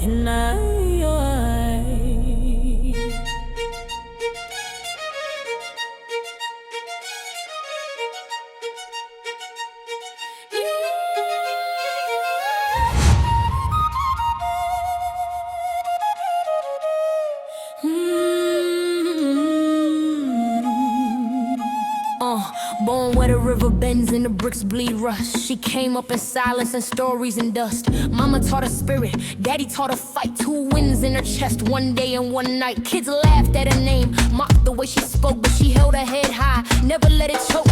And born where the river bends and the bricks bleed rust. She came up in silence and stories and dust. Mama taught her spirit, daddy taught her fight. 2 wins in her chest, one day and one night. Kids laughed at her name, mocked the way she spoke, but she held her head high, never let it choke.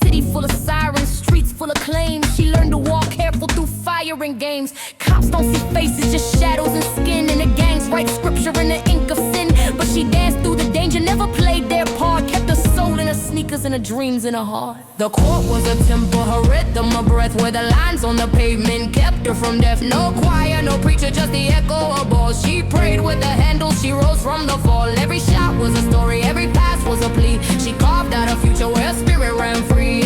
City full of sirens, streets full of claims. She learned to walk careful through fire and games. Cops don't see faces, just shadows and skin. And the gangs write scripture in the ink of sin. But she danced through the danger, never played their part. Kept her soul in her sneakers and her dreams in her heart. The court was a temple, her rhythm, her breath, where the lines on the pavement kept her from death. No choir, no preacher, just the echo of balls. She prayed with the handle, she rose from the fall. Every shot was a story, every pass was a plea. She carved out a future where her spirit ran free.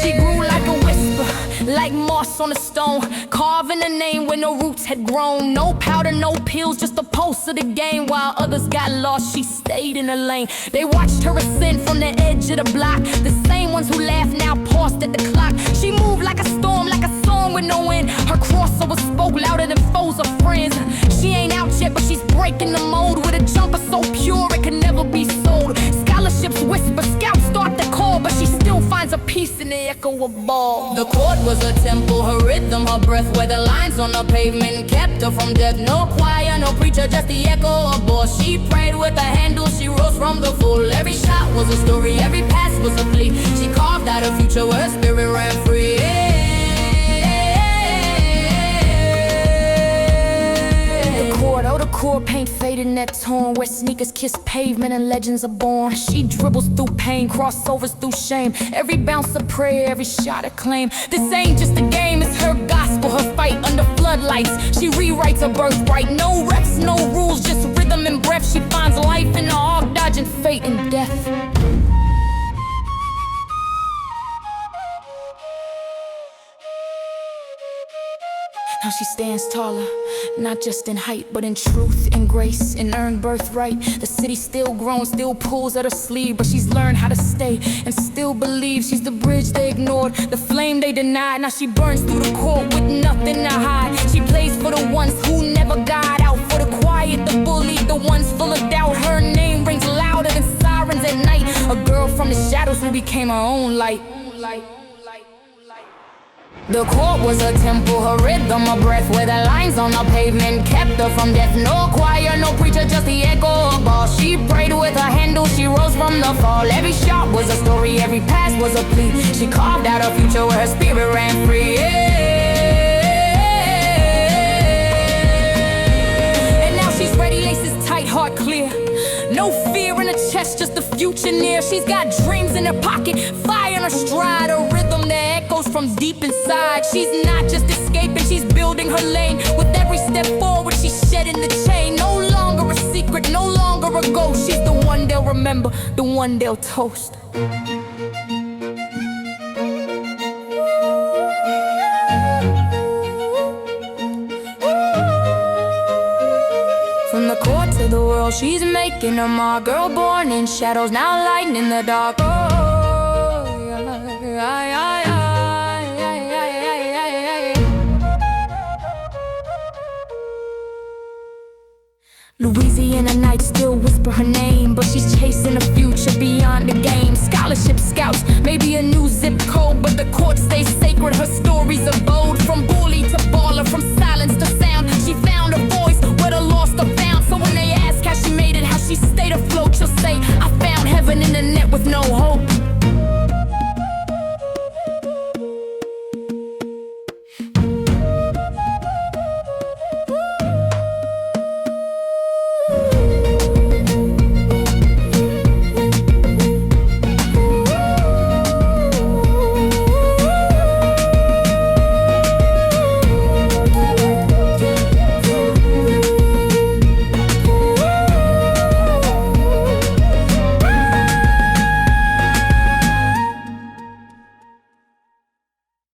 She grew like a whisper, like moss on a stone, carving a name where no roots had grown. No powder, no pills, just the pulse of the game. While others got lost, she stayed in her lane. They watched her ascend from the edge of the block. The same ones who laughed now paused at the clock. She moved like a storm, like a song with no end. Her crossover spoke louder than foes or friends. She ain't out yet, but she's breaking the mold with a jumper so pure it can never be sold. Scholarships whisper, scouts start to call, but she still finds a peace in the echo of ball. The court was a temple, her rhythm, her breath, where the lines on the pavement kept her from death. No choir, no preacher, just the echo of ball. She prayed with the handle, she rose from the fall. Every shot was a story, every pass was a plea. She carved out a future where her spirit ran free. The core paint faded in that tone, where sneakers kiss pavement and legends are born. She dribbles through pain, crossovers through shame. Every bounce a prayer, every shot a claim. This ain't just a game, it's her gospel, her fight under floodlights. She rewrites her birthright, no reps, no rules, just rhythm and breath. She finds life in the arc, dodging fate and death. Now she stands taller, not just in height, but in truth and grace and earned birthright. The city still groans, still pulls at her sleeve, but she's learned how to stay and still believe. She's the bridge they ignored, the flame they denied. Now she burns through the court with nothing to hide. She plays for the ones who never got out, for the quiet, the bullied, the ones full of doubt. Her name rings louder than sirens at night. A girl from the shadows who became her own light. The court was a temple, her rhythm, her breath, where the lines on the pavement kept her from death. No choir, no preacher, just the echo of ball. She prayed with her handle, she rose from the fall. Every shot was a story, every pass was a plea. She carved out a future where her spirit ran free. And now she's ready, laces tight, heart clear. No fear in her chest, just the future near. She's got dreams in her pocket, fire in her stride, a rhythm that echoes from deep inside. She's not just escaping, she's building her lane. With every step forward, she's shedding the chain. No longer a secret, no longer a ghost. She's the one they'll remember, the one they'll toast. From the court to the world, she's making her mark. Girl born in shadows, now lighting in the dark. Oh, yeah. Louisiana nights still whisper her name, but she's chasing a future beyond the game. Scholarship scouts, maybe a new zip code, but the court stays